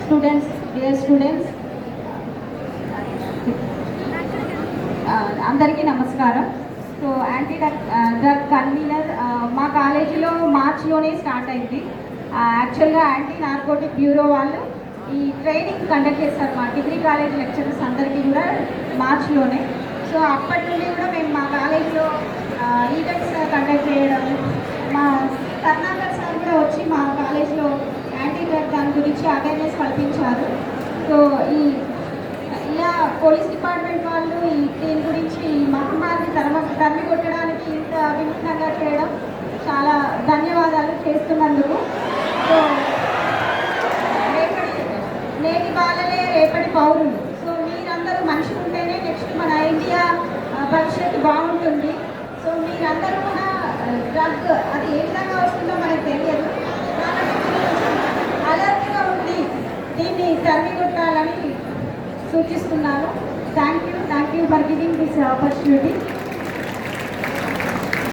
Students అందరికీ నమస్కారం. So anti drug convener మా కాలేజీలో మార్చ్లోనే స్టార్ట్ అయింది. యాక్చువల్గా యాంటీ నార్కోటిక్ బ్యూరో వాళ్ళు ఈ ట్రైనింగ్ కండక్ట్ చేస్తారు మా డిగ్రీ కాలేజ్ లెక్చరర్స్ అందరికీ కూడా మార్చ్లోనే. సో అప్పటి నుండి కూడా మేము మా కాలేజీలో ఈవెంట్స్ కండక్ట్ చేయడం, మా కర్ణాకర్ సార్ కూడా వచ్చి మా కాలేజ్లో యాంటీ డ్రగ్ దాని గురించి అవేర్నెస్ కల్పించారు. సో ఇలా పోలీస్ డిపార్ట్మెంట్ వాళ్ళు దీని గురించి ఈ మహమ్మారిని తరిమి కొట్టడానికి ఇంత వినూత్నంగా చేయడం చాలా ధన్యవాదాలు చేస్తున్నందుకు. సో నేటి వాళ్ళనే రేపటి పౌరులు. సో మీరందరూ మనిషి ఉంటేనే నెక్స్ట్ మన ఇండియా భవిష్యత్తు బాగుంటుంది. సో మీరందరూ కూడా డ్రగ్ అది ఏ విధంగా వస్తుందో మనకు తెలియదు కాబట్టి అలర్ట్గా ఉండి దీన్ని తరిమి కొట్టాలని సూచిస్తున్నాను. Thank you for giving this opportunity.